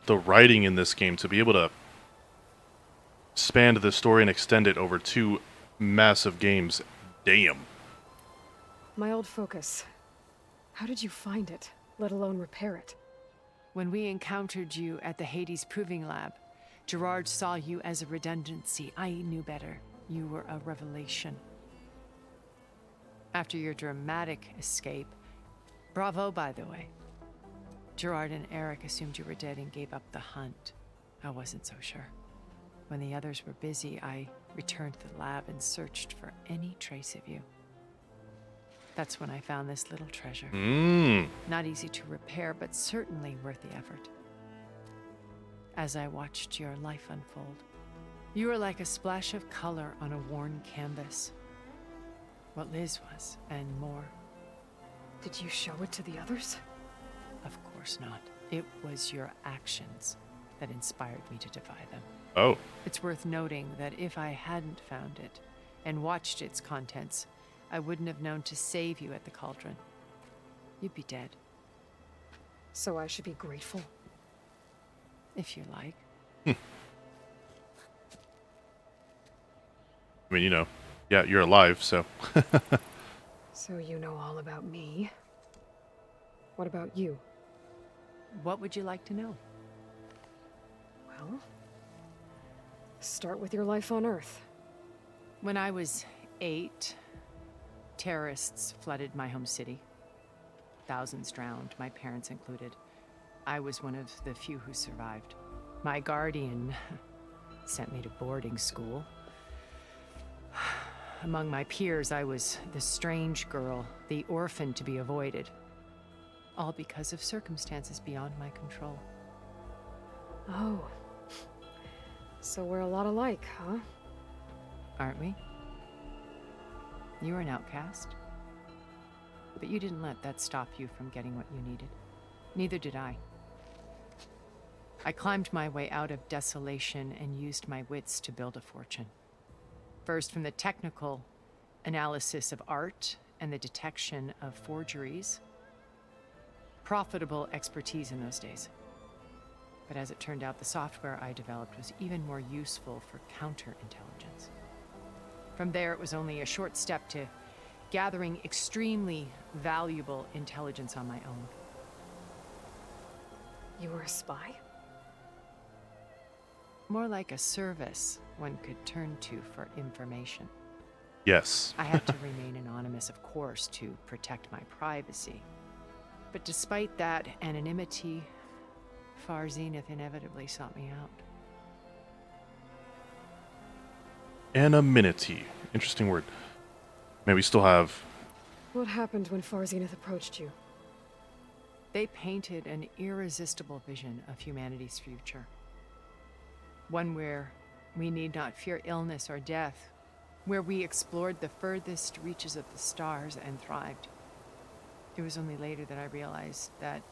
the writing in this game to be able to span the story and extend it over two massive games. Damn. My old focus. How did you find it, let alone repair it? When we encountered you at the Hades Proving Lab, Gerard saw you as a redundancy. I knew better. You were a revelation. After your dramatic escape, bravo, by the way. Gerard and Eric assumed you were dead and gave up the hunt. I wasn't so sure. When the others were busy, I returned to the lab and searched for any trace of you. That's when I found this little treasure. Not easy to repair, but certainly worth the effort. As I watched your life unfold, you were like a splash of color on a worn canvas. What Liz was, and more. Did you show it to the others? Of course not. It was your actions that inspired me to defy them. Oh. It's worth noting that if I hadn't found it and watched its contents, I wouldn't have known to save you at the cauldron. You'd be dead. So I should be grateful? If you like. I mean, you know, yeah, you're alive, so. So you know all about me. What about you? What would you like to know? Well, start with your life on Earth. When I was 8, terrorists flooded my home city. Thousands drowned, my parents included. I was one of the few who survived. My guardian sent me to boarding school. Among my peers, I was the strange girl, the orphan to be avoided. All because of circumstances beyond my control. Oh. So we're a lot alike, huh? Aren't we? You were an outcast. But you didn't let that stop you from getting what you needed. Neither did I. I climbed my way out of desolation and used my wits to build a fortune. First, from the technical analysis of art and the detection of forgeries. Profitable expertise in those days. But as it turned out, the software I developed was even more useful for counterintelligence. From there, it was only a short step to gathering extremely valuable intelligence on my own. You were a spy? More like a service one could turn to for information. Yes. I had to remain anonymous, of course, to protect my privacy. But despite that anonymity, Far Zenith inevitably sought me out. Anonymity. Interesting word. Man, we still have... What happened when Far Zenith approached you? They painted an irresistible vision of humanity's future. One where we need not fear illness or death, where we explored the furthest reaches of the stars and thrived. It was only later that I realized that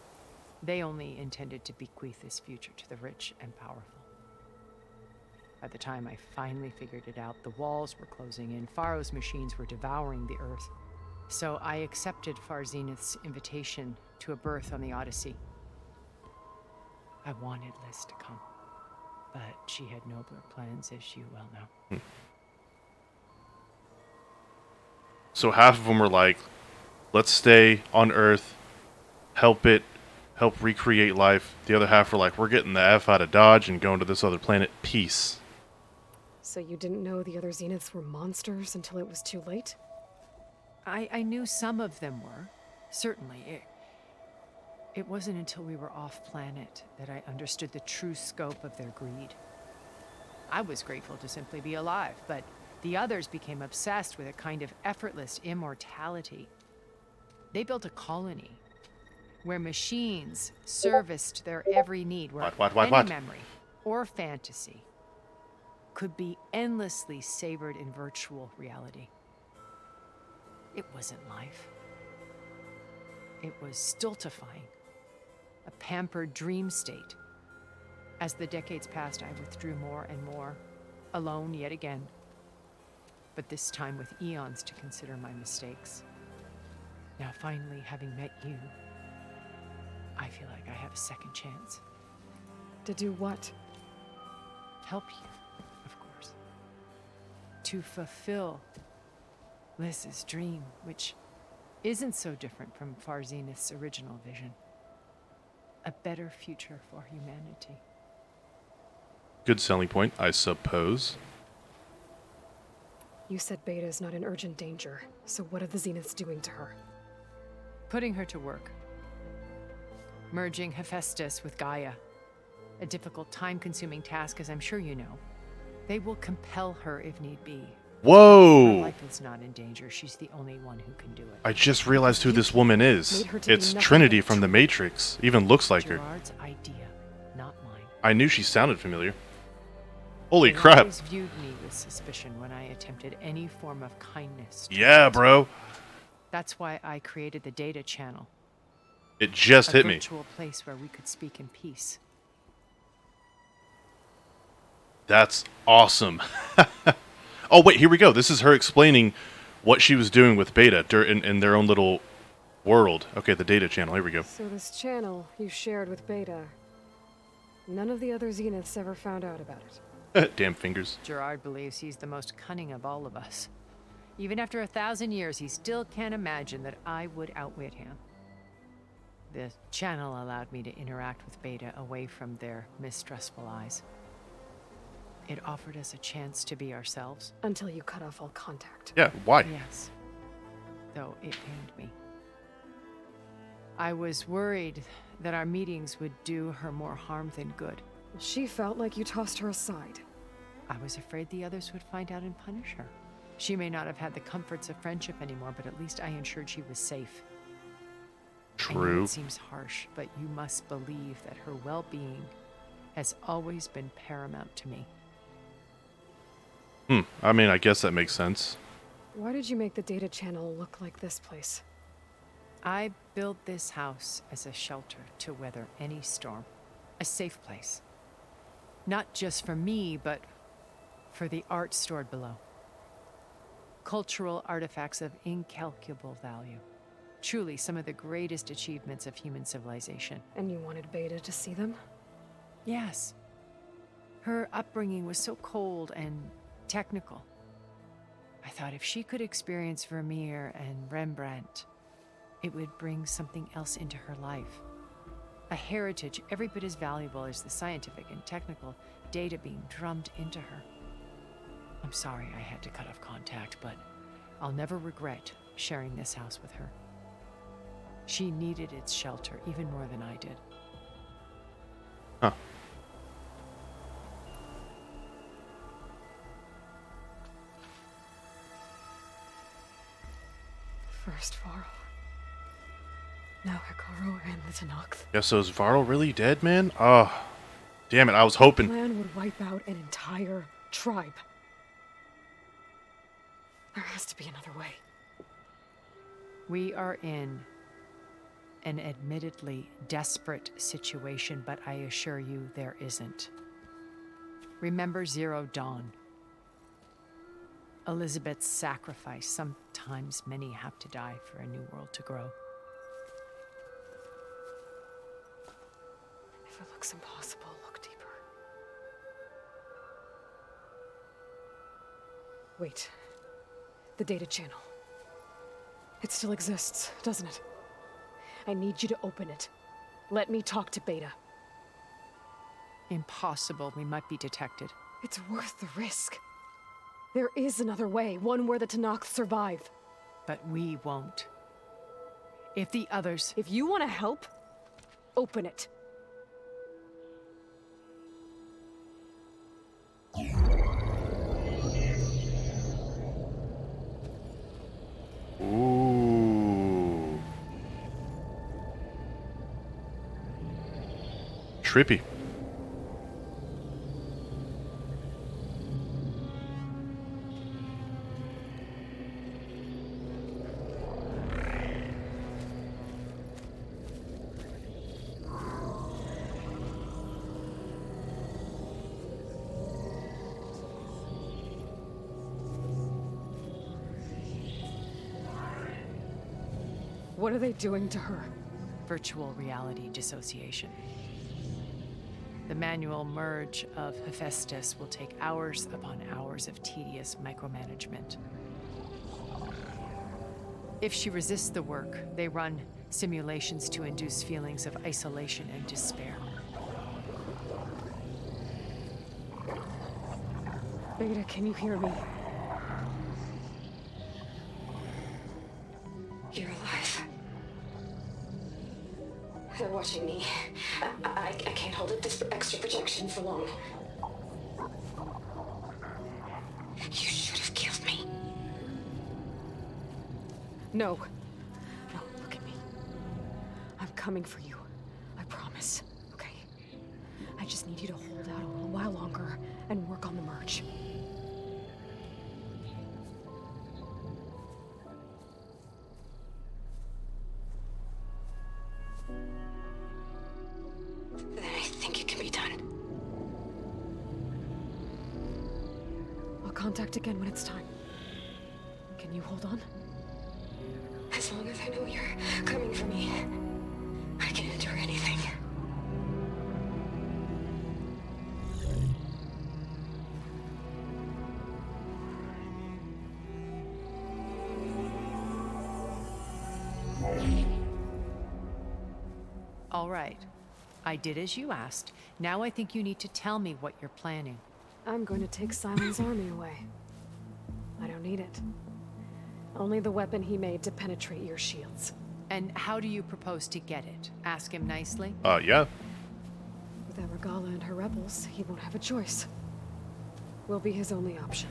they only intended to bequeath this future to the rich and powerful. By the time I finally figured it out, the walls were closing in, Pharaoh's machines were devouring the Earth. So I accepted Far Zenith's invitation to a berth on the Odyssey. I wanted Liz to come, but she had nobler plans, as you well know. So half of them were like, let's stay on Earth, help recreate life. The other half were like, we're getting the F out of Dodge and going to this other planet. Peace. So you didn't know the other Zeniths were monsters until it was too late? I knew some of them were, certainly. It wasn't until we were off-planet that I understood the true scope of their greed. I was grateful to simply be alive, but the others became obsessed with a kind of effortless immortality. They built a colony where machines serviced their every need, where any memory or fantasy could be endlessly savored in virtual reality. It wasn't life. It was stultifying, a pampered dream state. As the decades passed, I withdrew more and more, alone yet again, but this time with eons to consider my mistakes. Now, finally, having met you, I feel like I have a second chance. To do what? Help you, of course. To fulfill Liz's dream, which isn't so different from Far Zenith's original vision. A better future for humanity. Good selling point, I suppose. You said Beta is not in urgent danger, so what are the Zeniths doing to her? Putting her to work. Merging Hephaestus with Gaia. A difficult, time-consuming task, as I'm sure you know. They will compel her if need be. Her Whoa! life is not in danger. She's the only one who can do it. I just realized who this woman is. Made her to be It's nothing Trinity but from The Trinity. Matrix. Even looks like her. Gerard's idea, not mine. I knew she sounded familiar. Holy They crap. always viewed me with suspicion when I attempted any form of kindness. Yeah, bro. That's why I created the data channel. It just hit A me. virtual place where we could speak in peace. That's awesome. Oh, wait, here we go. This is her explaining what she was doing with Beta in their own little world. Okay, the data channel. Here we go. So this channel you shared with Beta, none of the other Zeniths ever found out about it. Damn fingers. Gerard believes he's the most cunning of all of us. Even after 1,000 years, he still can't imagine that I would outwit him. The channel allowed me to interact with Beta away from their mistrustful eyes. It offered us a chance to be ourselves. Until you cut off all contact. Yeah, why? Yes. Though it pained me. I was worried that our meetings would do her more harm than good. She felt like you tossed her aside. I was afraid the others would find out and punish her. She may not have had the comforts of friendship anymore, but at least I ensured she was safe. I know True. it seems harsh, but you must believe that her well-being has always been paramount to me. I mean, I guess that makes sense. Why did you make the data channel look like this place? I built this house as a shelter to weather any storm. A safe place. Not just for me, but for the art stored below. Cultural artifacts of incalculable value. Truly some of the greatest achievements of human civilization. And you wanted Beta to see them? Yes. Her upbringing was so cold and technical. I thought if she could experience Vermeer and Rembrandt, it would bring something else into her life. A heritage every bit as valuable as the scientific and technical data being drummed into her. I'm sorry I had to cut off contact, but I'll never regret sharing this house with her. She needed its shelter even more than I did. Huh. First Varl. Now Hikaru and the Tenakth. Yeah, so is Varl really dead, man? Oh, damn it. I was hoping. Plan would wipe out an entire tribe. There has to be another way. We are in an admittedly desperate situation, but I assure you there isn't. Remember Zero Dawn. Elizabeth's sacrifice. Sometimes many have to die for a new world to grow. If it looks impossible, look deeper. Wait. The data channel. It still exists, doesn't it? I need you to open it. Let me talk to Beta. Impossible. We might be detected. It's worth the risk. There is another way, one where the Tenakth survive. But we won't. If the others... If you want to help, open it. Ooh. Trippy. What are they doing to her? Virtual reality dissociation. The manual merge of Hephaestus will take hours upon hours of tedious micromanagement. If she resists the work, they run simulations to induce feelings of isolation and despair. Beta, can you hear me? You're alive. They're watching me. I can't hold up this extra projection for long. You should have killed me. No. No, look at me. I'm coming for you. I promise. Okay? I just need you to hold out a little while longer and work on the merge. Then I think it can be done. I'll contact again when it's time. Can you hold on? As long as I know you're coming for me, I can endure anything. All right. I did as you asked. Now I think you need to tell me what you're planning. I'm going to take Silent's army away. I don't need it. Only the weapon he made to penetrate your shields. And how do you propose to get it? Ask him nicely? Yeah. Without Regala and her rebels, he won't have a choice. We'll be his only option.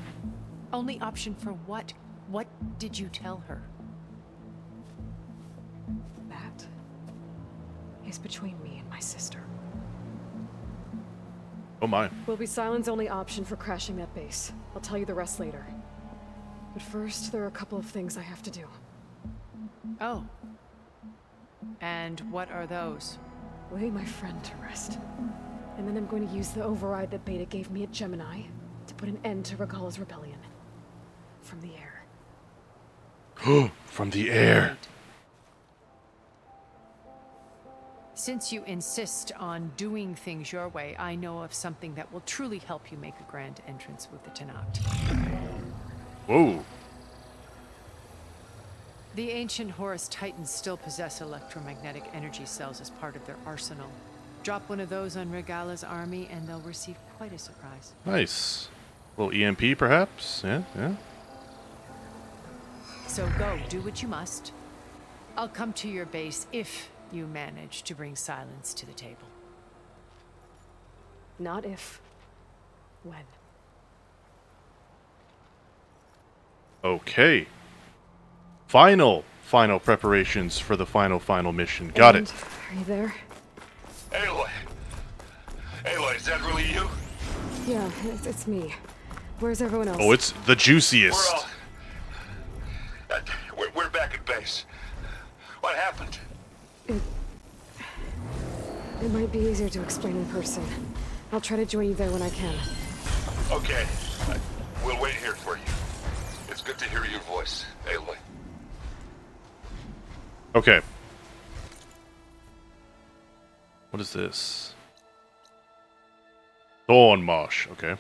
Only option for what? What did you tell her? That is between me and my sister. Oh my. Will be Silent's only option for crashing that base. I'll tell you the rest later. But first, there are a couple of things I have to do. Oh. And what are those? Lay my friend to rest. And then I'm going to use the override that Beta gave me at Gemini to put an end to Regala's rebellion. From the air. From the air. Right. Since you insist on doing things your way, I know of something that will truly help you make a grand entrance with the Tenakth. Whoa. The ancient Horus Titans still possess electromagnetic energy cells as part of their arsenal. Drop one of those on Regala's army and they'll receive quite a surprise. Nice. A little EMP, perhaps? Yeah, yeah. So go, do what you must. I'll come to your base if you manage to bring silence to the table. Not if. When. Okay. Final preparations for the final mission. Got And, it. Are you there? Aloy! Aloy, is that really you? Yeah, it's me. Where's everyone else? Oh, it's the juiciest. We're back at base. What happened? It might be easier to explain in person. I'll try to join you there when I can. Okay. We'll wait here for you. It's good to hear your voice, Aloy. Okay. What is this? Dawn Marsh. Okay.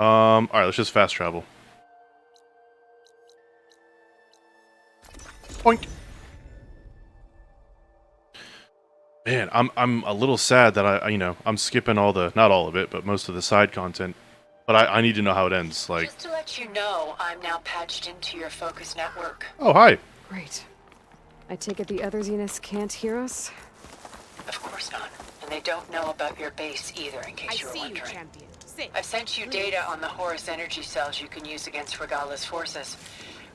Alright, let's just fast travel. Boink. Man, I'm a little sad that I'm skipping all the, not all of it, but most of the side content. But I need to know how it ends. Like, Just to let you know, I'm now patched into your focus network. oh hi. Great. I take it the other Zeniths can't hear us? Of course not. And they don't know about your base either, in case you were wondering. I've sent you data on the Horus energy cells you can use against Regala's forces.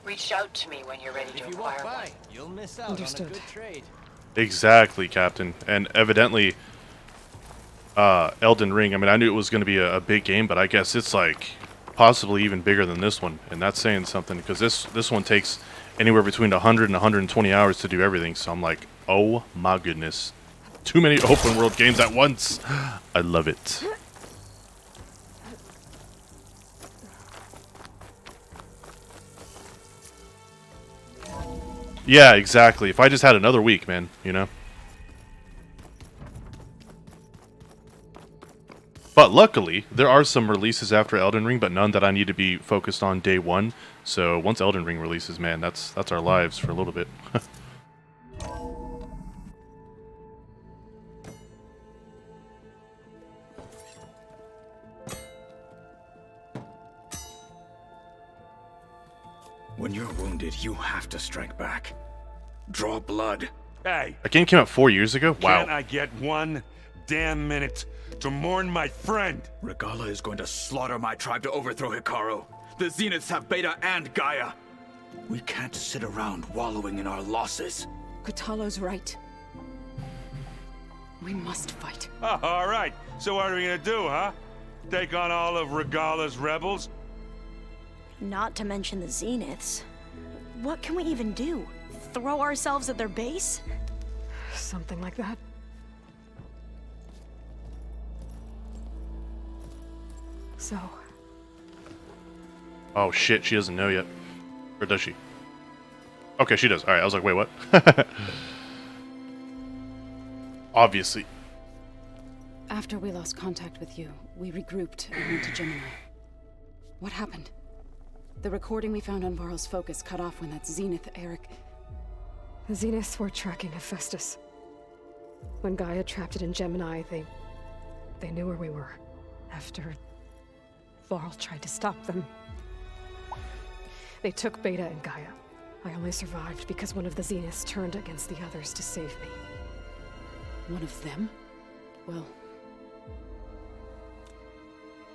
Reach out to me when you're ready to acquire one. You'll miss out Understood. on a good trade. Exactly, Captain. And evidently, Elden Ring, I mean, I knew it was going to be a big game, but I guess it's like possibly even bigger than this one. And that's saying something, because this one takes anywhere between 100 and 120 hours to do everything. So I'm like, oh my goodness. Too many open world games at once. I love it. Yeah, exactly. If I just had another week, man, you know? But luckily, there are some releases after Elden Ring, but none that I need to be focused on day one. So once Elden Ring releases, man, that's our lives for a little bit. When you're wounded, you have to strike back. Draw blood. Hey, That game came out 4 years ago? Wow. can't I get one damn minute to mourn my friend? Regala is going to slaughter my tribe to overthrow Hikaru. The Zeniths have Beta and Gaia. We can't sit around wallowing in our losses. Kotallo's right. We must fight. Oh, all right. So what are we gonna do, huh? Take on all of Regala's rebels? Not to mention the Zeniths. What can we even do? Throw ourselves at their base? Something like that. So, Oh shit, she doesn't know yet. Or does she? Okay, she does. Alright, I was like, wait, what? Obviously. After we lost contact with you, we regrouped and went to Gemini. What happened? The recording we found on Varl's focus cut off when that Zenith Eric... the Zeniths were tracking Hephaestus. When Gaia trapped it in Gemini, they knew where we were. After Varl tried to stop them. They took Beta and Gaia. I only survived because one of the Zeniths turned against the others to save me. One of them? Well...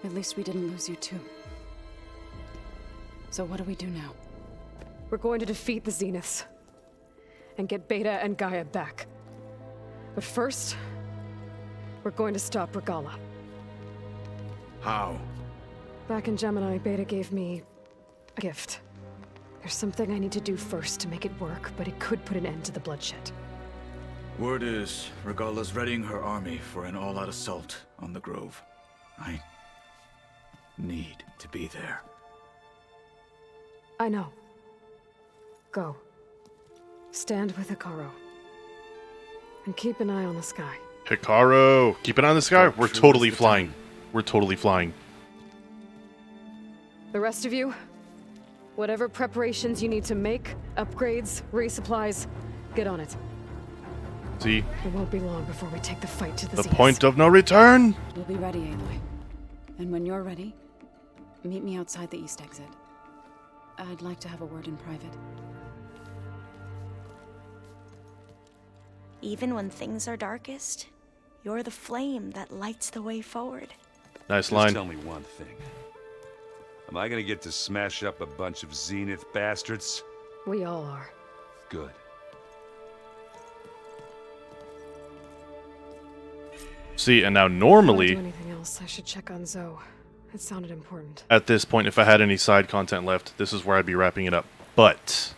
at least we didn't lose you too. So what do we do now? We're going to defeat the Zeniths. And get Beta and Gaia back. But first, we're going to stop Regala. How? Back in Gemini, Beta gave me a gift. There's something I need to do first to make it work, but it could put an end to the bloodshed. Word is, Regala's readying her army for an all-out assault on the Grove. I need to be there. I know. Go. Stand with Hikaru. And keep an eye on the sky. Hikaru! Keep it on the sky. We're totally flying. We're totally flying. The rest of you, whatever preparations you need to make, upgrades, resupplies, get on it. See? It won't be long before we take the fight to the The Zeniths. point of no return! We'll be ready, Aloy. And when you're ready, meet me outside the east exit. I'd like to have a word in private. Even when things are darkest, you're the flame that lights the way forward. Nice Just line. tell me one thing. Am I gonna get to smash up a bunch of Zenith bastards? We all are. Good. See, and now Before I normally, do anything else, I should check on Zoe. It sounded important. at this point, if I had any side content left, this is where I'd be wrapping it up. But,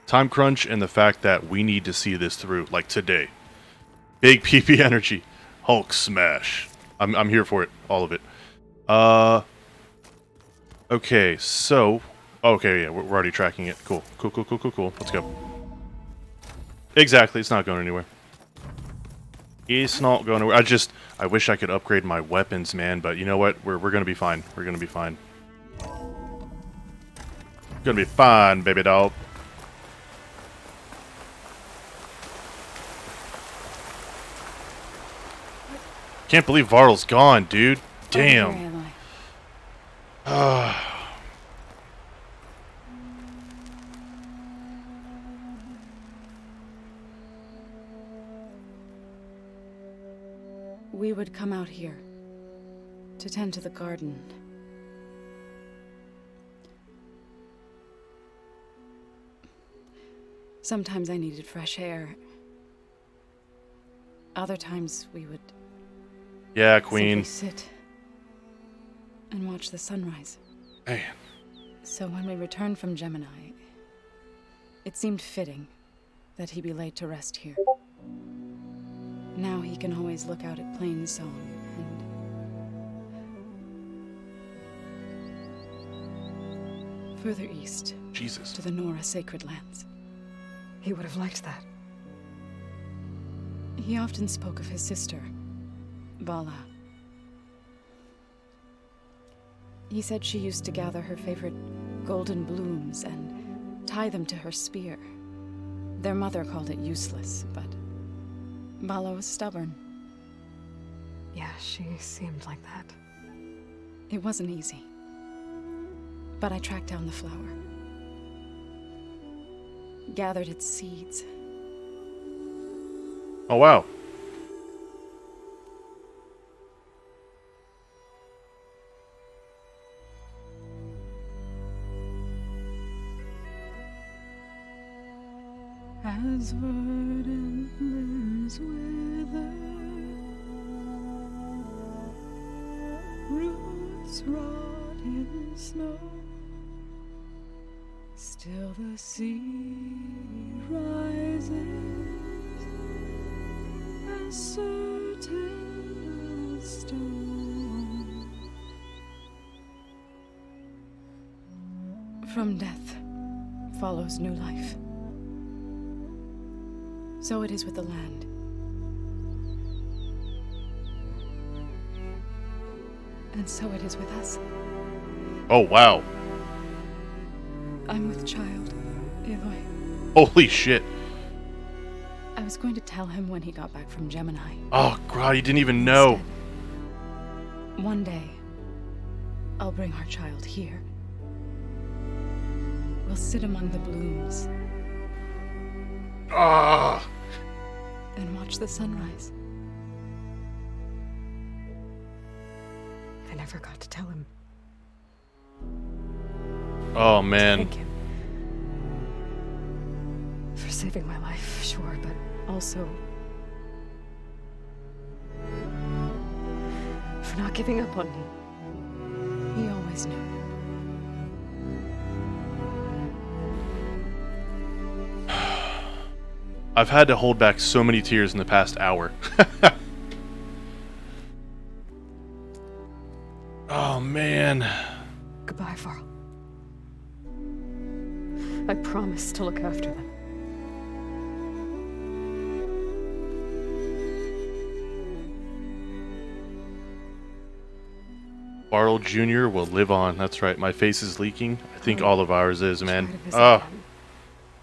time crunch and the fact that we need to see this through, like today. Big PP energy. Hulk smash. I'm here for it. All of it. Okay, so... Okay, yeah, we're already tracking it. Cool. Cool. Let's go. Exactly, it's not going anywhere. It's not going anywhere. I wish I could upgrade my weapons, man, but you know what? We're gonna be fine. We're gonna be fine. Gonna be fine, baby doll. Can't believe Varl's gone, dude. Damn. Over here, Aloy. We would come out here to tend to the garden. Sometimes I needed fresh air. Other times we would Yeah, Queen. simply sit and watch the sunrise. Man. So when we returned from Gemini, it seemed fitting that he be laid to rest here. Now he can always look out at Plain Zone and further east Jesus. to the Nora Sacred Lands. He would have liked that. He often spoke of his sister, Vala. He said she used to gather her favorite golden blooms and tie them to her spear. Their mother called it useless, but Bala was stubborn. Yeah, she seemed like that. It wasn't easy. But I tracked down the flower. Gathered its seeds. Oh, wow. As verdant limbs wither, roots rot in snow, still the seed rises, as certain as stone. From death follows new life. So it is with the land. And so it is with us. Oh, wow. I'm with child, Aloy. Holy shit. I was going to tell him when he got back from Gemini. Oh, God, you didn't even know. Instead, one day, I'll bring our child here. We'll sit among the blooms. Ah. And watch the sunrise. I never got to tell him. Oh, man. Thank him. For saving my life, sure, but also for not giving up on me. He always knew. I've had to hold back so many tears in the past hour. Oh, man. Goodbye, Varl. I promise to look after them. Varl Jr. will live on. That's right. My face is leaking. I think all of ours is, man. Try to visit Ah. them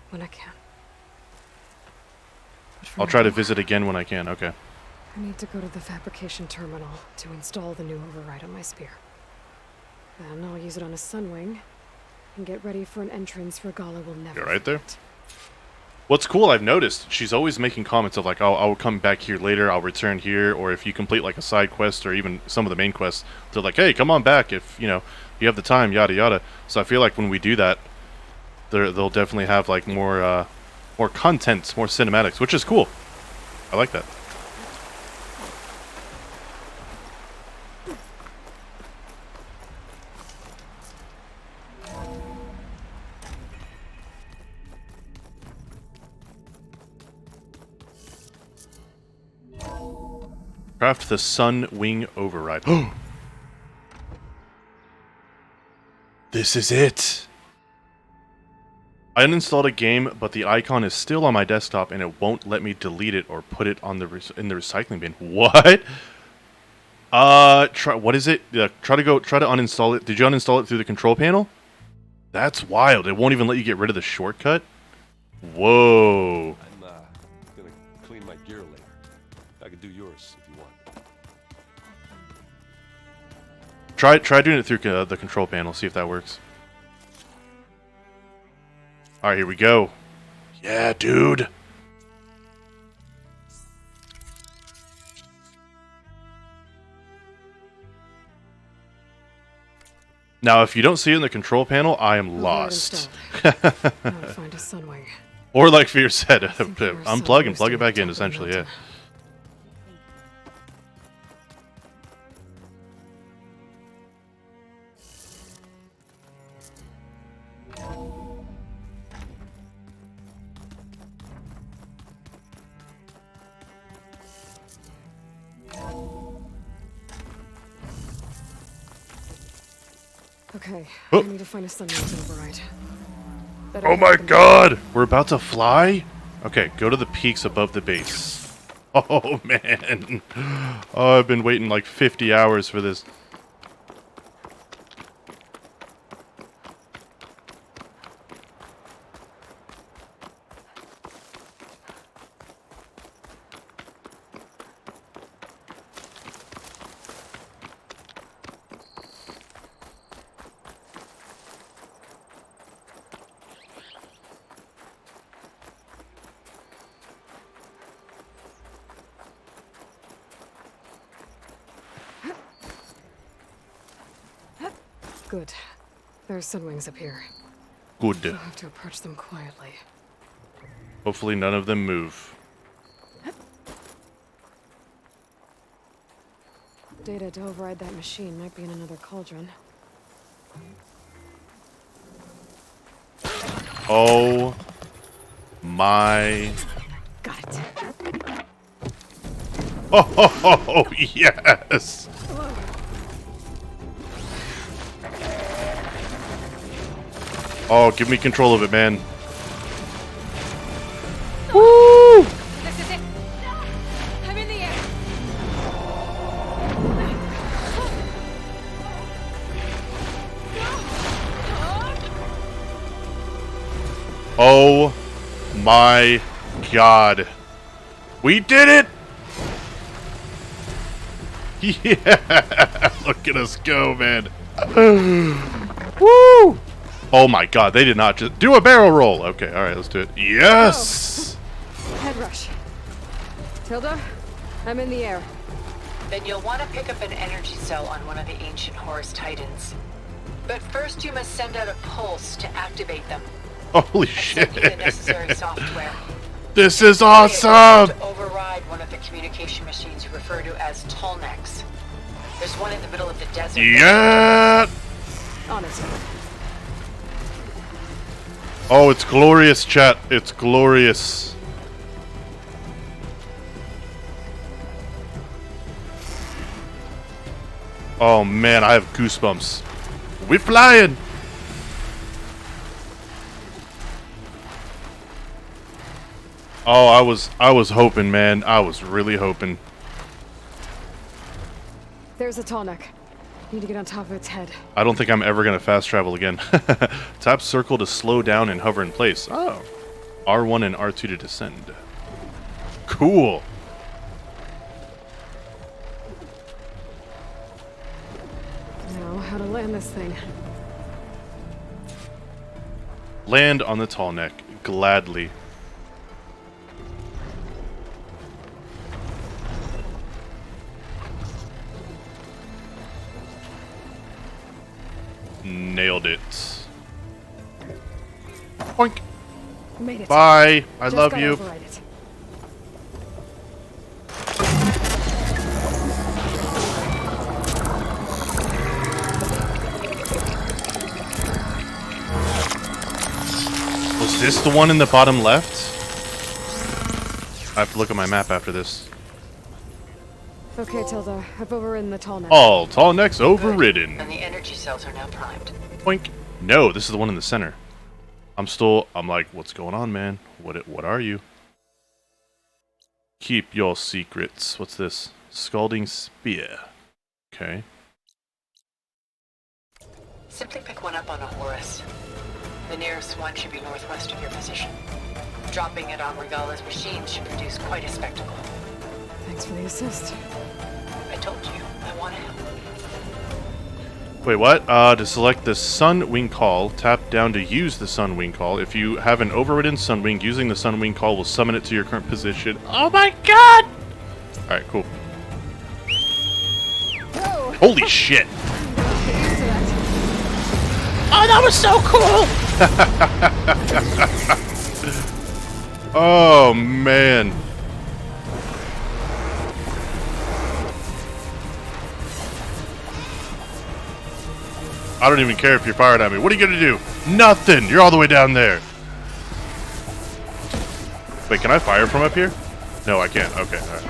when I can. But for I'll try to now, visit again when I can. Okay. I need to go to the fabrication terminal to install the new override on my spear. Then I'll use it on a sunwing and get ready for an entrance Regala will never You're right there. forget. What's cool, I've noticed, she's always making comments of like, oh, I'll come back here later, I'll return here, or if you complete like a side quest or even some of the main quests, they're like, hey, come on back if, you know, you have the time, yada yada. So I feel like when we do that, they'll definitely have like more content, more cinematics, which is cool. I like that. Craft the Sun Wing Override. This is it! I uninstalled a game, but the icon is still on my desktop and it won't let me delete it or put it on the in the recycling bin. What? What is it? Try to uninstall it. Did you uninstall it through the control panel? That's wild. It won't even let you get rid of the shortcut? Whoa. I'm gonna clean my gear later. I could do yours if you want. Try doing it through the control panel, see if that works. Alright, here we go. Yeah, dude. Now, if you don't see it in the control panel, I am lost. Now to find a sunwing. Or like Fear said, think there are unplug and sunways plug to it back in, the top of the essentially, yeah. mountain. Okay, I need to find a sunwing to override. Better Oh get my up and- god! We're about to fly? Okay, go to the peaks above the base. Oh man. Oh, I've been waiting like 50 hours for this. Good. There's sunwings up here. Good. We'll have to approach them quietly. Hopefully none of them move. Data to override that machine might be in another cauldron. Oh my. Got it. Oh, yes. Oh, give me control of it, man. Woo! This is it. I'm in the air. Oh my god. We did it! Yeah! Look at us go, man. Woo! Oh my god, they did not just do a barrel roll. Okay, alright, let's do it. Yes! Head rush. Tilda, I'm in the air. Then you'll want to pick up an energy cell on one of the ancient Horus Titans. But first you must send out a pulse to activate them. Holy And shit. send you the necessary software. This is To awesome! override one of the communication machines you refer to as Tallnecks. There's one in the middle of the desert. Yeah! On it. Oh, it's glorious, chat. It's glorious. Oh man, I have goosebumps. We're flying! Oh, I was hoping, man. I was really hoping. There's a Tallneck. Need to get on top of its head. I don't think I'm ever gonna fast travel again. Tap circle to slow down and hover in place. Oh. R1 and R2 to descend. Cool. Now, how to land this thing? Land on the tall neck. Gladly. Nailed it. Boink. Made it. Bye. I Just love gotta you. override it. Was this the one in the bottom left? I have to look at my map after this. Okay, Tilda. I've overridden the Tallneck. All tall necks overridden. And the energy cells are now primed. Boink. No, this is the one in the center. I'm like, what's going on, man? What are you? Keep your secrets. What's this? Scalding Spear. Okay. Simply pick one up on a Horus. The nearest one should be northwest of your position. Dropping it on Regala's machine should produce quite a spectacle. Thanks for the assist. I told you, I want to help. Wait, what? To select the Sun Wing Call, tap down to use the Sun Wing Call. If you have an overridden Sun Wing, using the Sun Wing Call will summon it to your current position. Oh my god! Alright, cool. Whoa! Holy shit! Get used to that. Oh, that was so cool! Oh, man. I don't even care if you're fired at me. What are you gonna do? Nothing! You're all the way down there. Wait, can I fire from up here? No, I can't. Okay, alright.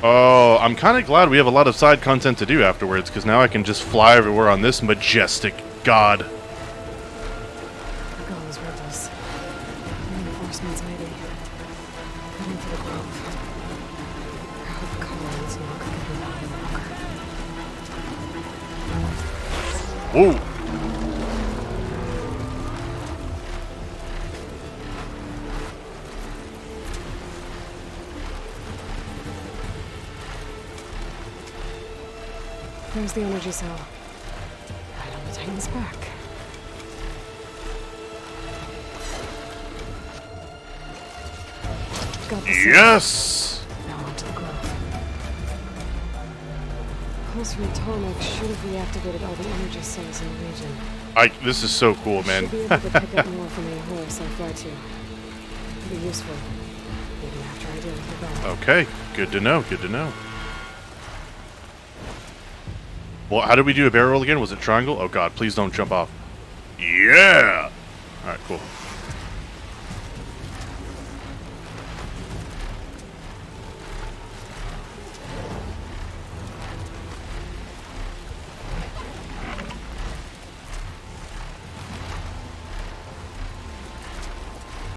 Oh, I'm kind of glad we have a lot of side content to do afterwards, because now I can just fly everywhere on this majestic god. Regala's rebels. Reinforcements maybe. Heading for the grove. I hope Collins not gonna be that any longer. Whoa. There's the energy cell. Right on the Titan's back. got the signal. Yes! Now onto the grove. Pulse from atomic should have reactivated all the energy cells in the region. This is so cool, man. Should be able to pick up more from a horse I fly to. Could be useful. Maybe after I deal with the bell. Okay, good to know, good to know. Well, how did we do a barrel roll again? Was it triangle? Oh god, please don't jump off. Yeah! Alright, cool.